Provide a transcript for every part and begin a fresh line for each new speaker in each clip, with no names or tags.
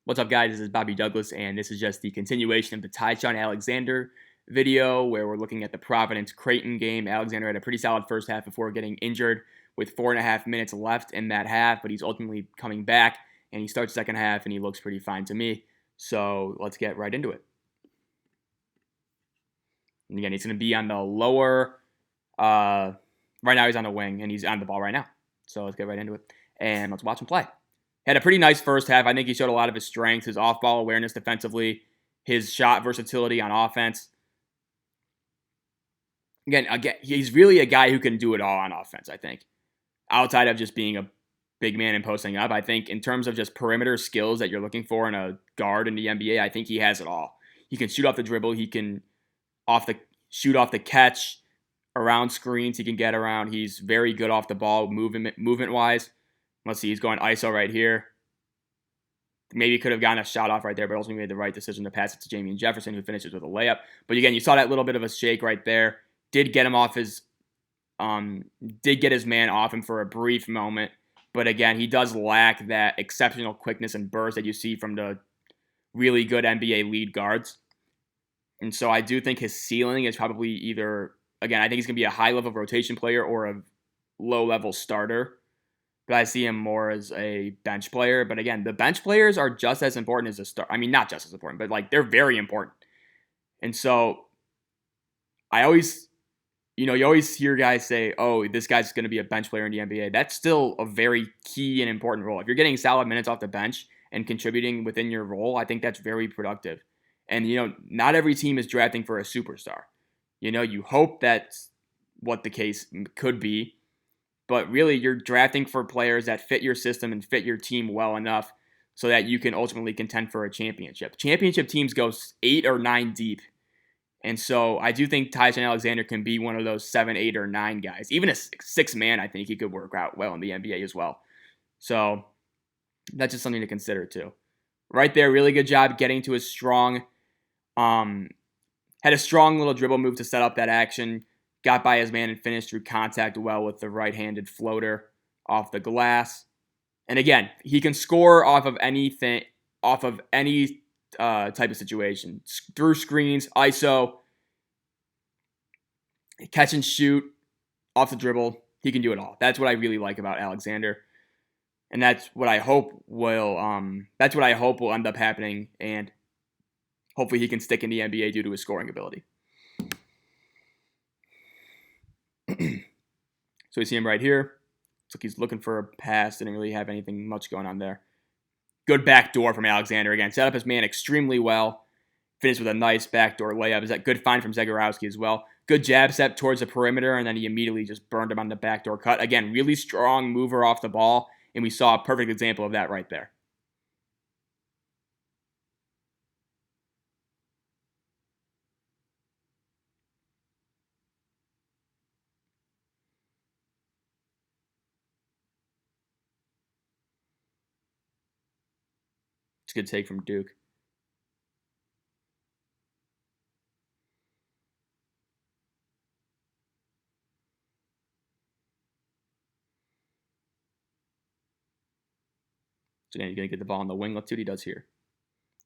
What's up, guys? This is Bobby Douglas, and this is just the continuation of the Ty-Shon Alexander video where we're looking at the Providence Creighton game. Alexander had a pretty solid first half before getting injured with 4.5 minutes left in that half, but he's ultimately coming back, and he starts second half, and he looks pretty fine to me. So let's get right into it. And again, he's going to be on the lower. Right now he's on the wing, and he's on the ball right now. So let's get right into it, and let's watch him play. Had a pretty nice first half. I think he showed a lot of his strengths, his off-ball awareness defensively, his shot versatility on offense. Again, he's really a guy who can do it all on offense, I think. Outside of just being a big man and posting up, I think in terms of just perimeter skills that you're looking for in a guard in the NBA, I think he has it all. He can shoot off the dribble. He can shoot off the catch, around screens. He can get around. He's very good off the ball movement-wise. Let's see, he's going ISO right here. Maybe could have gotten a shot off right there, but ultimately made the right decision to pass it to Jamie Jefferson, who finishes with a layup. But again, you saw that little bit of a shake right there. Did get his man off him for a brief moment. But again, he does lack that exceptional quickness and burst that you see from the really good NBA lead guards. And so I do think his ceiling is probably either, again, I think he's going to be a high-level rotation player or a low-level starter. But I see him more as a bench player. But again, the bench players are just as important as the star. I mean, not just as important, but they're very important. And so I always, you always hear guys say, oh, this guy's going to be a bench player in the NBA. That's still a very key and important role. If you're getting solid minutes off the bench and contributing within your role, I think that's very productive. And, not every team is drafting for a superstar. You hope that's what the case could be. But really, you're drafting for players that fit your system and fit your team well enough so that you can ultimately contend for a championship. Championship teams go 8 or 9 deep. And so I do think Ty-Shon Alexander can be one of those 7, 8, or 9 guys. Even a 6-man, I think he could work out well in the NBA as well. So that's just something to consider too. Right there, really good job getting to his strong, had a strong little dribble move to set up that action. Got by his man and finished through contact well with the right-handed floater off the glass. And again, he can score off of any type of situation. Through screens, ISO, catch and shoot, off the dribble. He can do it all. That's what I really like about Alexander. And that's what I hope will end up happening. And hopefully he can stick in the NBA due to his scoring ability. So we see him right here. Looks like he's looking for a pass. Didn't really have anything much going on there. Good backdoor from Alexander again. Set up his man extremely well. Finished with a nice backdoor layup. Is that good find from Zegarowski as well. Good jab step towards the perimeter, and then he immediately just burned him on the backdoor cut. Again, really strong mover off the ball, and we saw a perfect example of that right there. It's a good take from Duke. So again, he's going to get the ball on the wing. Let's see what he does here.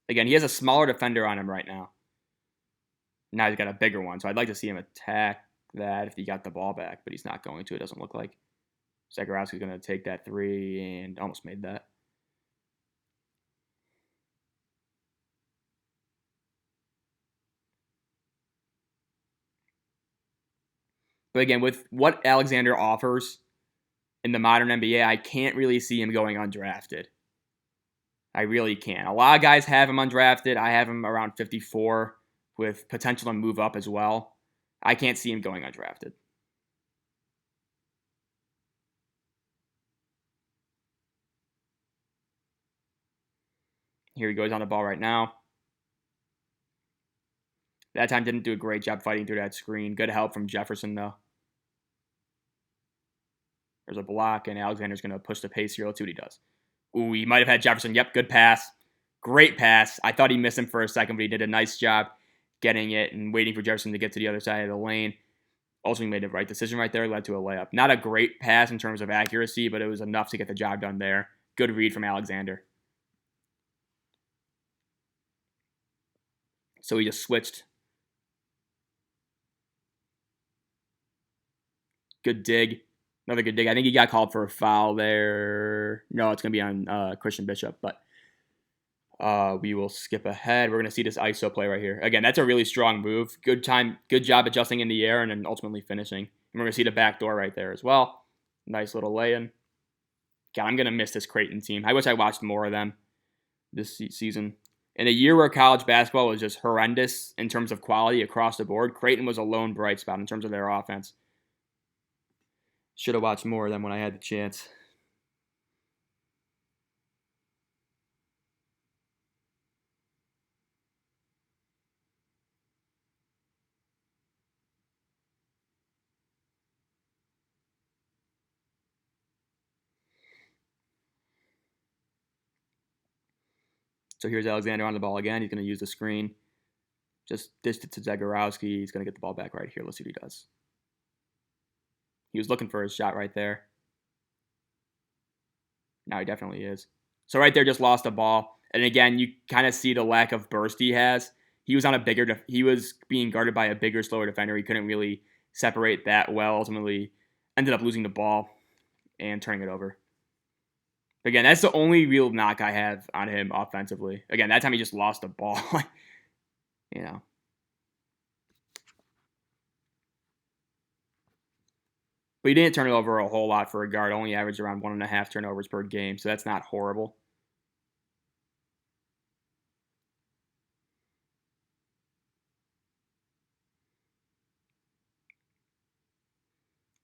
Again, he has a smaller defender on him right now. Now he's got a bigger one, so I'd like to see him attack that if he got the ball back, but he's not going to. It doesn't look like. Zegarowski's going to take that three and almost made that. But again, with what Alexander offers in the modern NBA, I can't really see him going undrafted. I really can't. A lot of guys have him undrafted. I have him around 54 with potential to move up as well. I can't see him going undrafted. Here he goes on the ball right now. That time didn't do a great job fighting through that screen. Good help from Jefferson, though. There's a block, and Alexander's going to push the pace here. Let's see what he does. Ooh, he might have had Jefferson. Yep, good pass. Great pass. I thought he missed him for a second, but he did a nice job getting it and waiting for Jefferson to get to the other side of the lane. Ultimately made the right decision right there. Led to a layup. Not a great pass in terms of accuracy, but it was enough to get the job done there. Good read from Alexander. So he just switched. Good dig. Another good dig. I think he got called for a foul there. No, it's going to be on Christian Bishop, but we will skip ahead. We're going to see this ISO play right here. Again, that's a really strong move. Good job adjusting in the air and then ultimately finishing. And we're going to see the back door right there as well. Nice little lay-in. God, I'm going to miss this Creighton team. I wish I watched more of them this season. In a year where college basketball was just horrendous in terms of quality across the board, Creighton was a lone bright spot in terms of their offense. Should have watched more of them when I had the chance. So here's Alexander on the ball again. He's going to use the screen. Just dished it to Zagorowski. He's going to get the ball back right here. Let's see what he does. He was looking for his shot right there. Now he definitely is. So right there, just lost the ball. And again, you kind of see the lack of burst he has. He was being guarded by a bigger, slower defender. He couldn't really separate that well. Ultimately, ended up losing the ball and turning it over. Again, that's the only real knock I have on him offensively. Again, that time he just lost the ball. you know. But he didn't turn it over a whole lot for a guard. Only averaged around 1.5 turnovers per game, so that's not horrible.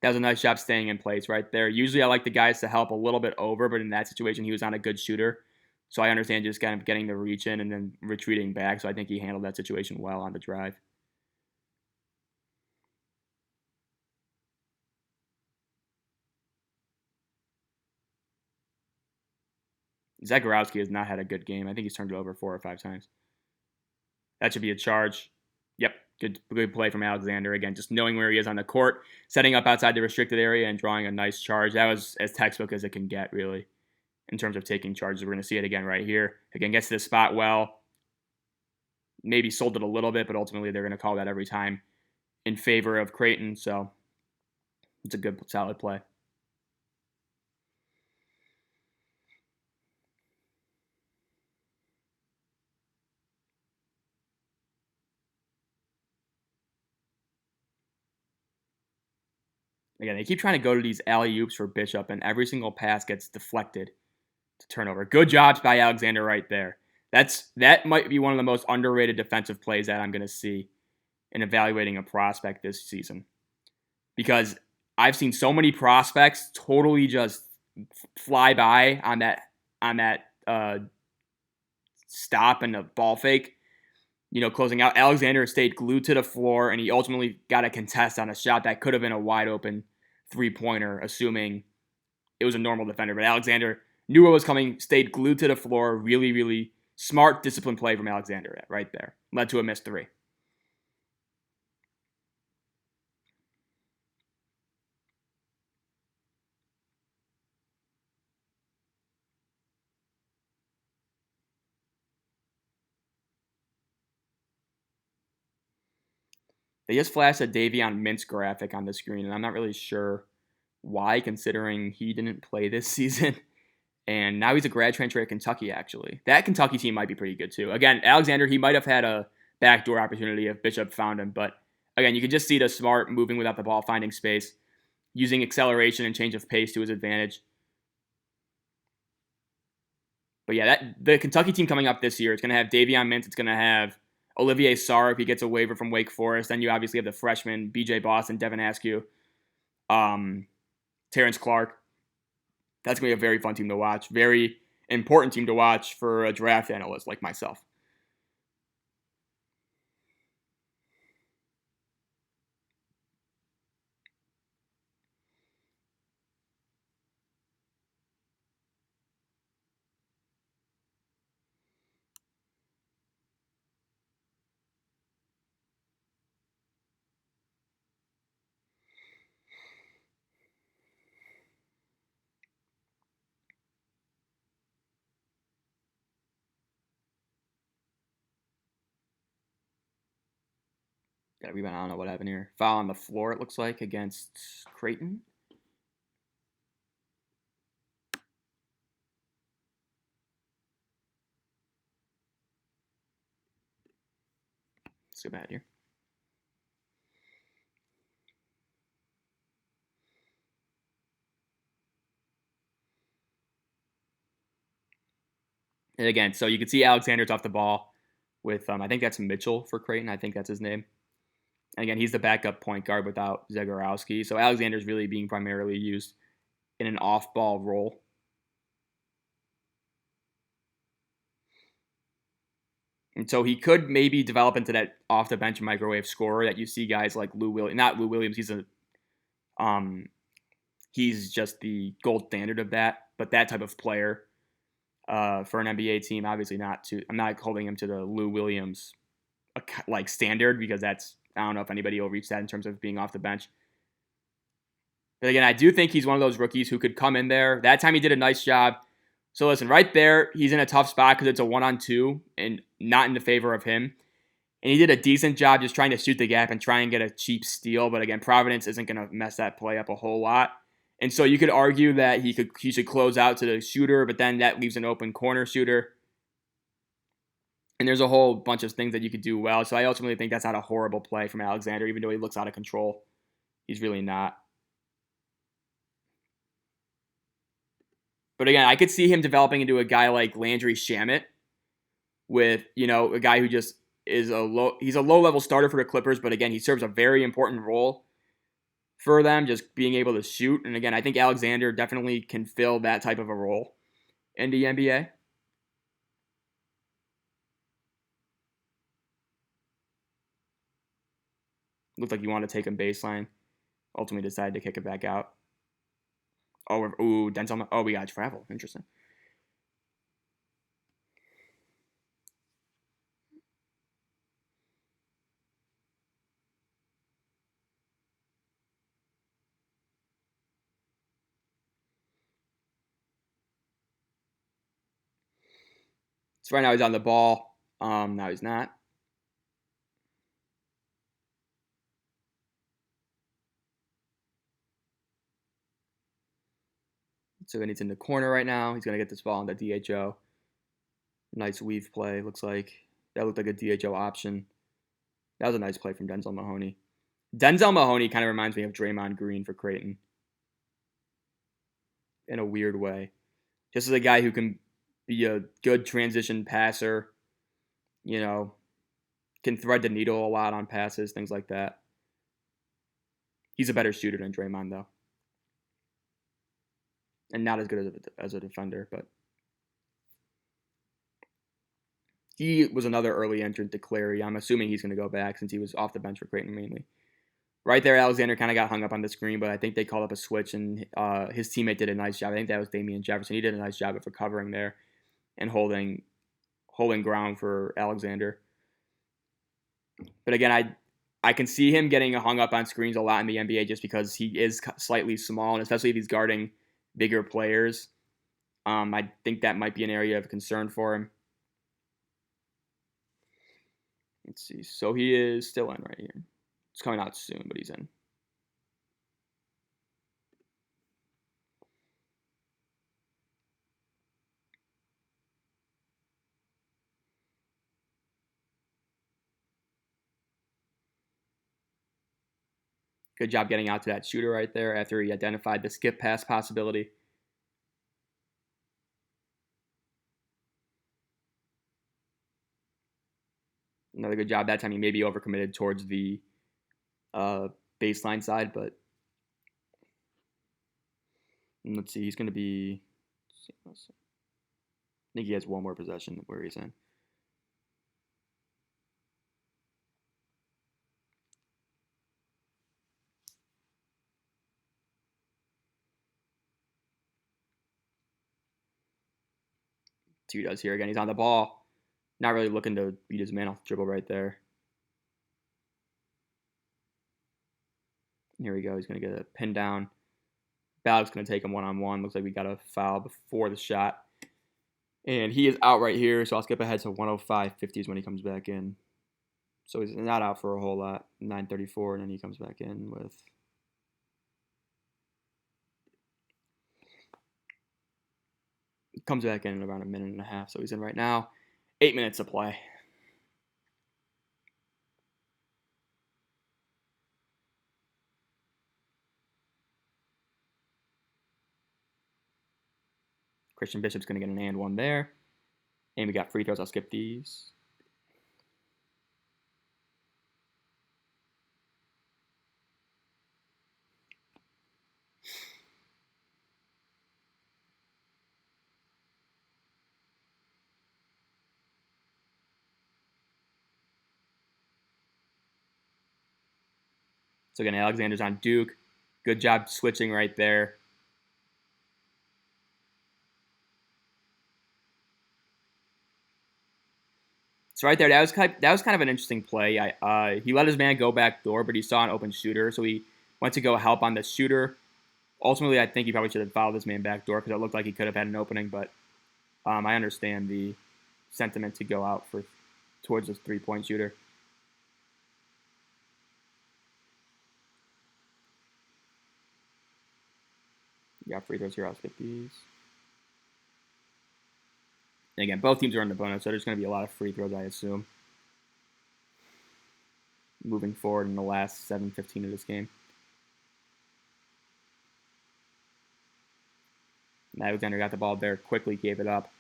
That was a nice job staying in place right there. Usually I like the guys to help a little bit over, but in that situation, he was not a good shooter. So I understand just kind of getting the reach in and then retreating back. So I think he handled that situation well on the drive. Zagorowski has not had a good game. I think he's turned it over 4 or 5 times. That should be a charge. Yep, good play from Alexander. Again, just knowing where he is on the court, setting up outside the restricted area and drawing a nice charge. That was as textbook as it can get, really, in terms of taking charges. We're going to see it again right here. Again, gets to the spot well. Maybe sold it a little bit, but ultimately they're going to call that every time in favor of Creighton. So it's a good, solid play. Again, they keep trying to go to these alley-oops for Bishop, and every single pass gets deflected to turnover. Good jobs by Alexander right there. That might be one of the most underrated defensive plays that I'm going to see in evaluating a prospect this season. Because I've seen so many prospects totally just fly by on that stop and the ball fake. Closing out. Alexander stayed glued to the floor, and he ultimately got a contest on a shot that could have been a wide open three-pointer, assuming it was a normal defender. But Alexander knew what was coming, stayed glued to the floor. Really, really smart, disciplined play from Alexander right there. Led to a missed three. They just flashed a Davion Mintz graphic on the screen, and I'm not really sure why, considering he didn't play this season. And now he's a grad transfer at Kentucky, actually. That Kentucky team might be pretty good, too. Again, Alexander, he might have had a backdoor opportunity if Bishop found him. But, again, you can just see the smart moving without the ball, finding space, using acceleration and change of pace to his advantage. But, yeah, the Kentucky team coming up this year, it's going to have Davion Mintz. It's going to have Olivier Sarr if he gets a waiver from Wake Forest. Then you obviously have the freshmen, B.J. Boston, Devin Askew, Terrence Clark. That's going to be a very fun team to watch. Very important team to watch for a draft analyst like myself. Got a rebound. I don't know what happened here. Foul on the floor, it looks like, against Creighton. Let's go back here. And again, so you can see Alexander's off the ball with, I think that's Mitchell for Creighton. I think that's his name. And again, he's the backup point guard without Zagorowski. So Alexander's really being primarily used in an off-ball role. And so he could maybe develop into that off-the-bench microwave scorer that you see guys like Lou Williams. Not Lou Williams. He's just the gold standard of that. But that type of player for an NBA team, obviously not to. I'm not holding him to the Lou Williams like standard because that's, I don't know if anybody will reach that in terms of being off the bench. But again, I do think he's one of those rookies who could come in there. That time he did a nice job. So listen, right there, he's in a tough spot because it's a 1-on-2 and not in the favor of him. And he did a decent job just trying to shoot the gap and try and get a cheap steal. But again, Providence isn't going to mess that play up a whole lot. And so you could argue that he should close out to the shooter, but then that leaves an open corner shooter. And there's a whole bunch of things that you could do well. So I ultimately think that's not a horrible play from Alexander, even though he looks out of control. He's really not. But again, I could see him developing into a guy like Landry Shamet with, a guy who just is he's a low-level starter for the Clippers, but again, he serves a very important role for them, just being able to shoot. And again, I think Alexander definitely can fill that type of a role in the NBA. Looked like you wanted to take him baseline. Ultimately decided to kick it back out. Denzel. Oh, we got travel. Interesting. So right now he's on the ball. Now he's not. So then he's in the corner right now. He's going to get this ball on the DHO. Nice weave play, looks like. That looked like a DHO option. That was a nice play from Denzel Mahoney. Denzel Mahoney kind of reminds me of Draymond Green for Creighton. In a weird way. Just as a guy who can be a good transition passer, can thread the needle a lot on passes, things like that. He's a better shooter than Draymond, though. And not as good as a defender, but he was another early entrant to Clary. I'm assuming he's going to go back since he was off the bench for Creighton mainly. Right there, Alexander kind of got hung up on the screen, but I think they called up a switch, and his teammate did a nice job. I think that was Damian Jefferson. He did a nice job of recovering there and holding ground for Alexander. But again, I can see him getting hung up on screens a lot in the NBA just because he is slightly small, and especially if he's guarding bigger players. I think that might be an area of concern for him. Let's see. So he is still in right here. It's coming out soon, but he's in. Good job getting out to that shooter right there after he identified the skip pass possibility. Another good job that time. He maybe overcommitted towards the baseline side, but let's see. He's going to be. I think he has one more possession where he's in. See what he does here again. He's on the ball. Not really looking to beat his man off the dribble right there. Here we go. He's going to get a pin down. Balog's going to take him one-on-one. Looks like we got a foul before the shot. And he is out right here, so I'll skip ahead to 105.50 is when he comes back in. So he's not out for a whole lot. 9:34, and then he comes back in with. Comes back in around a minute and a half, so he's in right now. 8 minutes of play. Christian Bishop's going to get an and one there. And we got free throws. I'll skip these. So again, Alexander's on Duke. Good job switching right there. So right there, that was kind of an interesting play. He let his man go back door, but he saw an open shooter, so he went to go help on the shooter. Ultimately, I think he probably should have followed this man back door because it looked like he could have had an opening, but I understand the sentiment to go out towards this 3-point shooter. You got free throws here. I'll skip these. And again, both teams are in the bonus, so there's going to be a lot of free throws, I assume, moving forward in the last 7:15 of this game. And Alexander got the ball there, quickly gave it up.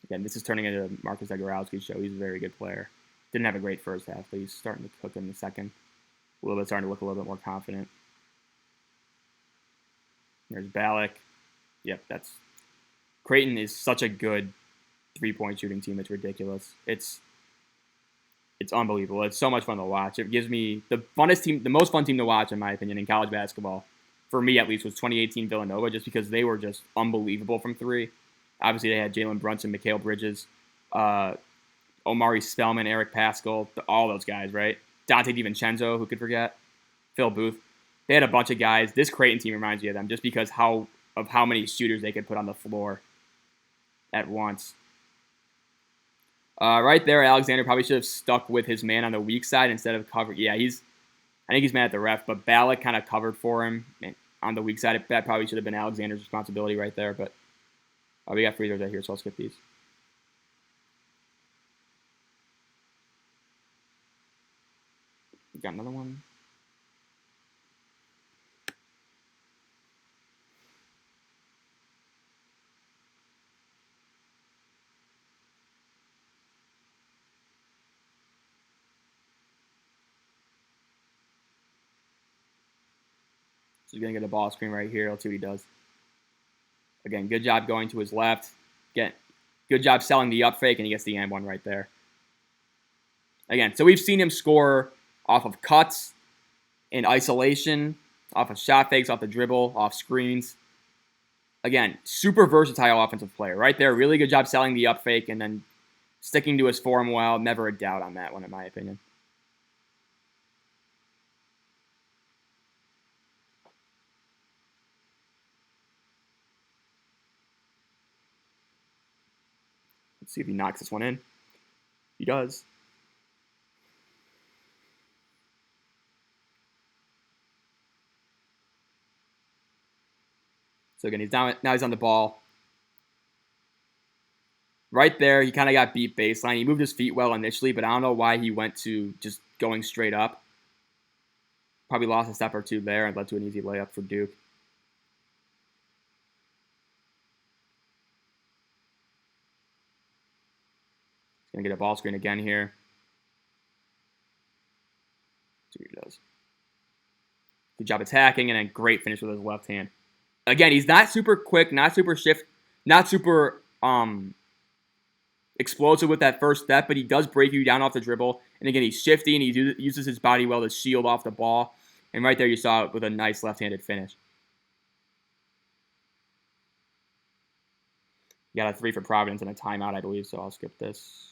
Again, this is turning into Marcus Zagorowski's show. He's a very good player. Didn't have a great first half, but he's starting to cook in the second. A little bit starting to look a little bit more confident. There's Ballack. Yep, that's Creighton is such a good 3-point shooting team. It's ridiculous. It's unbelievable. It's so much fun to watch. It gives me the most fun team to watch, in my opinion, in college basketball. For me, at least, was 2018 Villanova, just because they were just unbelievable from three. Obviously, they had Jalen Brunson, Mikal Bridges, Omari Spellman, Eric Paschal, all those guys, right? Dante DiVincenzo, who could forget? Phil Booth. They had a bunch of guys. This Creighton team reminds me of them just because how many shooters they could put on the floor at once. Right there, Alexander probably should have stuck with his man on the weak side instead of cover. Yeah, I think he's mad at the ref, but Ballack kind of covered for him on the weak side. That probably should have been Alexander's responsibility right there, but we got free throws right here, so I'll skip these. Got another one. So he's going to get a ball screen right here. Let's see what he does. Again, good job going to his left. Good job selling the up fake, and he gets the and one right there. Again, so we've seen him score off of cuts, in isolation, off of shot fakes, off the dribble, off screens. Again, super versatile offensive player. Right there, really good job selling the up fake and then sticking to his form well. Never a doubt on that one, in my opinion. Let's see if he knocks this one in. He does. So again, now he's on the ball. Right there, he kind of got beat baseline. He moved his feet well initially, but I don't know why he went to just going straight up. Probably lost a step or two there and led to an easy layup for Duke. He's going to get a ball screen again here. See what he does. Good job attacking, and then great finish with his left hand. Again, he's not super quick, not super explosive with that first step, but he does break you down off the dribble. And again, he's shifty, and he uses his body well to shield off the ball. And right there, you saw it with a nice left-handed finish. You got a 3 for Providence and a timeout, I believe, so I'll skip this.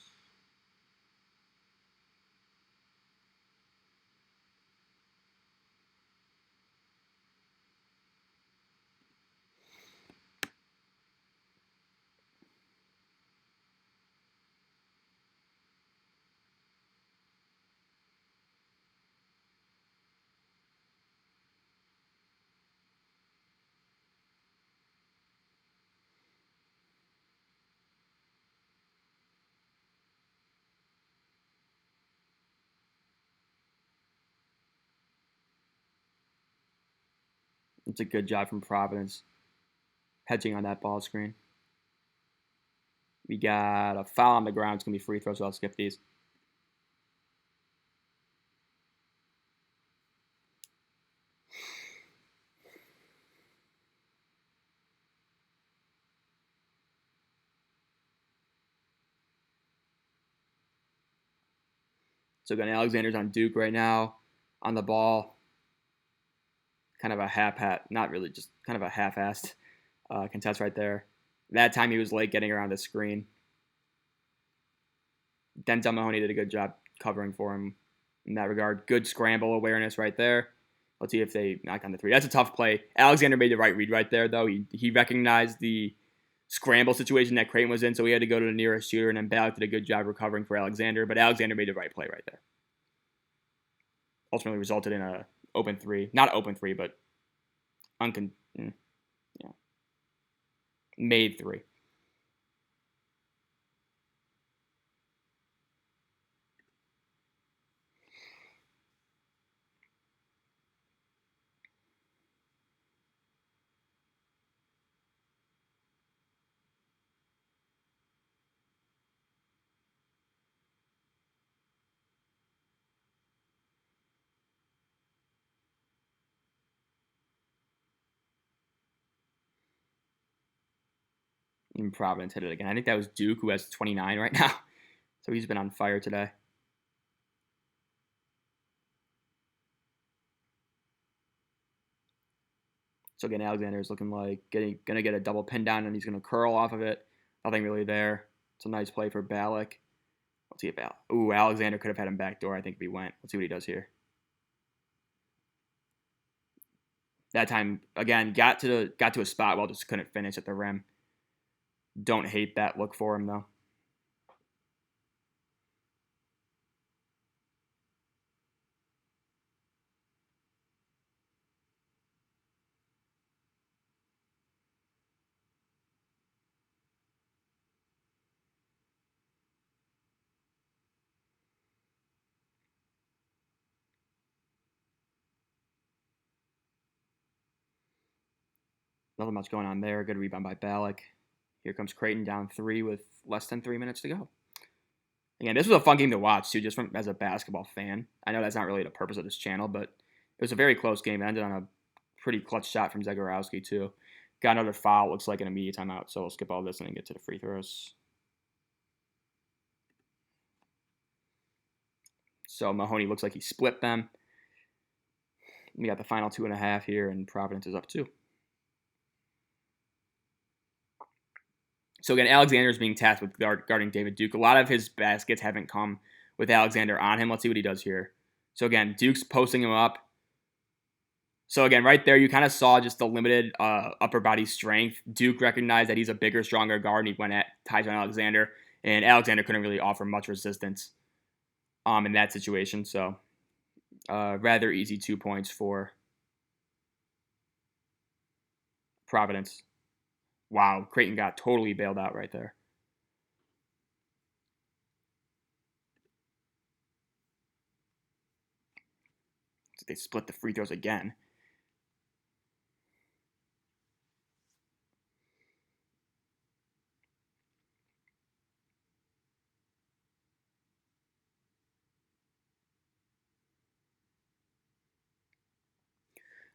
It's a good job from Providence, hedging on that ball screen. We got a foul on the ground. It's going to be free throws, so I'll skip these. So again, Alexander's on Duke right now, on the ball. Kind of a not really, just kind of a half-assed contest right there. That time he was late getting around the screen. Denzel Mahoney did a good job covering for him in that regard. Good scramble awareness right there. Let's see if they knock on the three. That's a tough play. Alexander made the right read right there, though. He recognized the scramble situation that Creighton was in, so he had to go to the nearest shooter, and then Balak did a good job recovering for Alexander, but Alexander made the right play right there. Ultimately resulted in a open three. Not open three, but made three. And Providence hit it again. I think that was Duke, who has 29 right now. So he's been on fire today. So again, Alexander is looking like going to get a double pin down, and he's going to curl off of it. Nothing really there. It's a nice play for Balak. Let's see if Alexander could have had him backdoor, I think, if he went. Let's see what he does here. That time, again, got to a spot while just couldn't finish at the rim. Don't hate that look for him, though. Nothing much going on there. Good rebound by Balak. Here comes Creighton down 3 with less than 3 minutes to go. Again, this was a fun game to watch, too, just as a basketball fan. I know that's not really the purpose of this channel, but it was a very close game. It ended on a pretty clutch shot from Zagorowski, too. Got another foul. Looks like an immediate timeout, so we'll skip all this and then get to the free throws. So Mahoney looks like he split them. We got the final 2.5 here, and Providence is up 2. So again, Alexander is being tasked with guarding David Duke. A lot of his baskets haven't come with Alexander on him. Let's see what he does here. So again, Duke's posting him up. So again, right there, you kind of saw just the limited upper body strength. Duke recognized that he's a bigger, stronger guard, and he went at Ty-Shon Alexander, and Alexander couldn't really offer much resistance in that situation. So rather easy 2 points for Providence. Wow, Creighton got totally bailed out right there. They split the free throws again.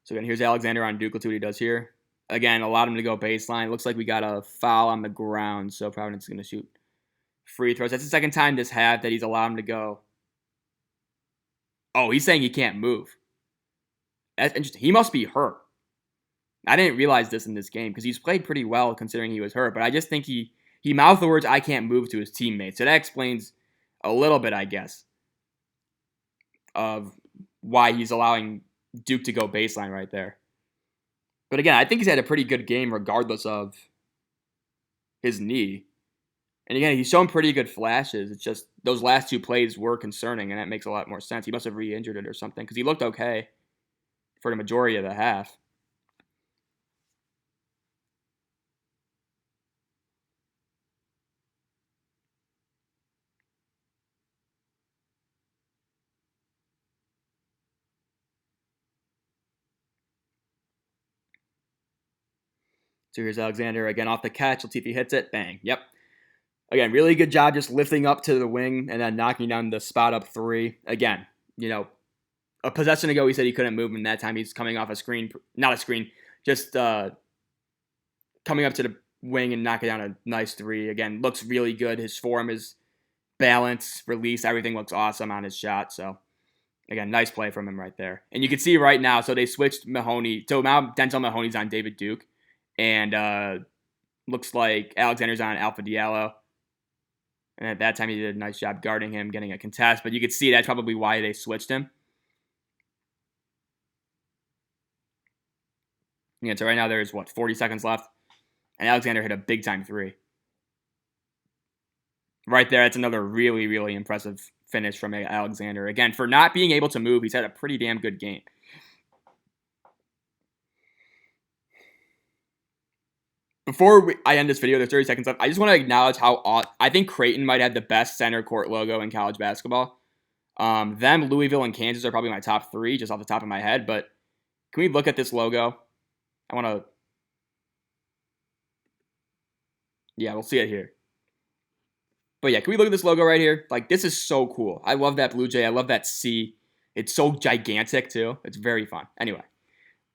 So again, here's Alexander on Duke. Let's see what he does here. Again, allowed him to go baseline. Looks like we got a foul on the ground, so Providence is going to shoot free throws. That's the second time this half that he's allowed him to go. Oh, he's saying he can't move. That's interesting. He must be hurt. I didn't realize this in this game because he's played pretty well considering he was hurt, but I just think he mouthed the words, "I can't move," to his teammates. So that explains a little bit, I guess, of why he's allowing Duke to go baseline right there. But again, I think he's had a pretty good game regardless of his knee. And again, he's shown pretty good flashes. It's just those last 2 plays were concerning, and that makes a lot more sense. He must have re-injured it or something because he looked okay for the majority of the half. So here's Alexander again off the catch. Let's see if he hits it. Bang. Yep. Again, really good job just lifting up to the wing and then knocking down the spot up three. Again, a possession ago he said he couldn't move, and that time he's coming off a screen, not a screen, just coming up to the wing and knocking down a nice three. Again, looks really good. His form is balance, release, everything looks awesome on his shot. So again, nice play from him right there. And you can see right now, so they switched Mahoney. So now Denzel Mahoney's on David Duke, and looks like Alexander's on Alpha Diallo. And at that time, he did a nice job guarding him, getting a contest. But you could see that's probably why they switched him. Yeah, so right now there's, 40 seconds left. And Alexander hit a big-time three. Right there, that's another really, really impressive finish from Alexander. Again, for not being able to move, he's had a pretty damn good game. Before I end this video, there's 30 seconds left. I just want to acknowledge how I think Creighton might have the best center court logo in college basketball. Them, Louisville, and Kansas are probably my top three, just off the top of my head. But can we look at this logo? I want to... Yeah, we'll see it here. But yeah, can we look at this logo right here? Like, this is so cool. I love that Blue Jay. I love that C. It's so gigantic, too. It's very fun. Anyway,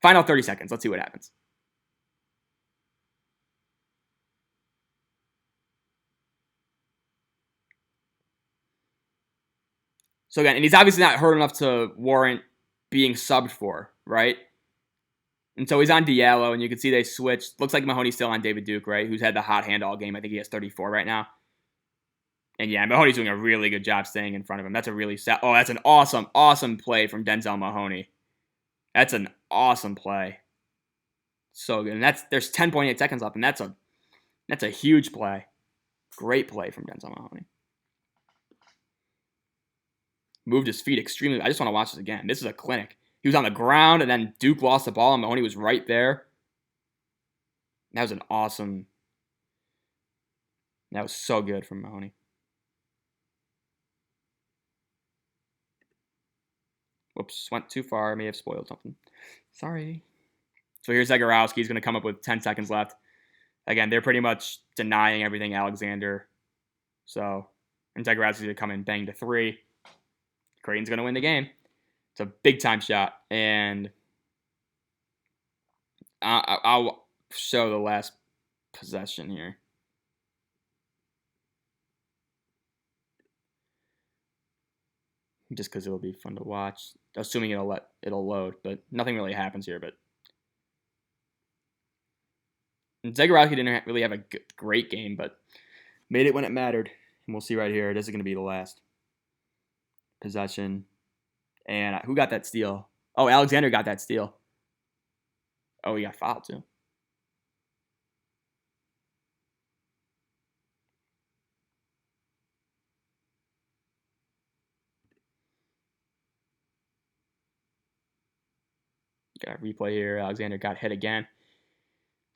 final 30 seconds. Let's see what happens. So again, and he's obviously not hurt enough to warrant being subbed for, right? And so he's on Diallo, and you can see they switched. Looks like Mahoney's still on David Duke, right? Who's had the hot hand all game. I think he has 34 right now. And yeah, Mahoney's doing a really good job staying in front of him. That's a really that's an awesome, awesome play from Denzel Mahoney. That's an awesome play. So good. And there's 10.8 seconds left, and that's a huge play. Great play from Denzel Mahoney. Moved his feet extremely. I just want to watch this again. This is a clinic. He was on the ground, and then Duke lost the ball, and Mahoney was right there. That was an awesome... That was so good from Mahoney. Whoops, went too far. I may have spoiled something. Sorry. So here's Zagorowski. He's going to come up with 10 seconds left. Again, they're pretty much denying everything Alexander. So, and Zagorowski's going to come in, bang to three. Creighton's going to win the game. It's a big-time shot. And I'll show the last possession here. Just because it'll be fun to watch. Assuming it'll load. But nothing really happens here. But Zagorowski didn't really have a great game, but made it when it mattered. And we'll see right here. This is going to be the last possession. And who got that steal? Oh, Alexander got that steal. Oh, he got fouled too. Got a replay here. Alexander got hit again.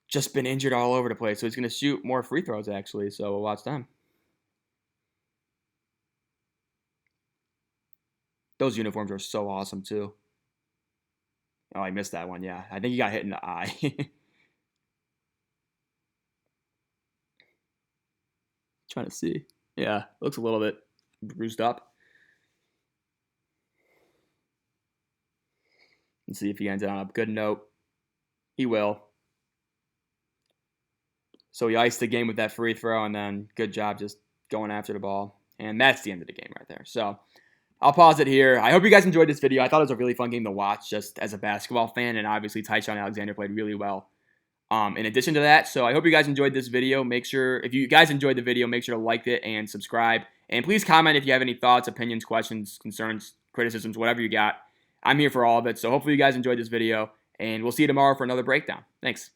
Just been injured all over the place. So he's going to shoot more free throws, actually. So we'll watch them. Those uniforms are so awesome, too. Oh, I missed that one. Yeah, I think he got hit in the eye. Trying to see. Yeah, looks a little bit bruised up. Let's see if he ends on a good note. He will. So he iced the game with that free throw, and then good job just going after the ball. And that's the end of the game right there. So I'll pause it here. I hope you guys enjoyed this video. I thought it was a really fun game to watch just as a basketball fan, and obviously Ty-Shon Alexander played really well in addition to that. So I hope you guys enjoyed this video. Make sure, if you guys enjoyed the video, make sure to like it and subscribe. And please comment if you have any thoughts, opinions, questions, concerns, criticisms, whatever you got. I'm here for all of it. So hopefully you guys enjoyed this video, and we'll see you tomorrow for another breakdown. Thanks.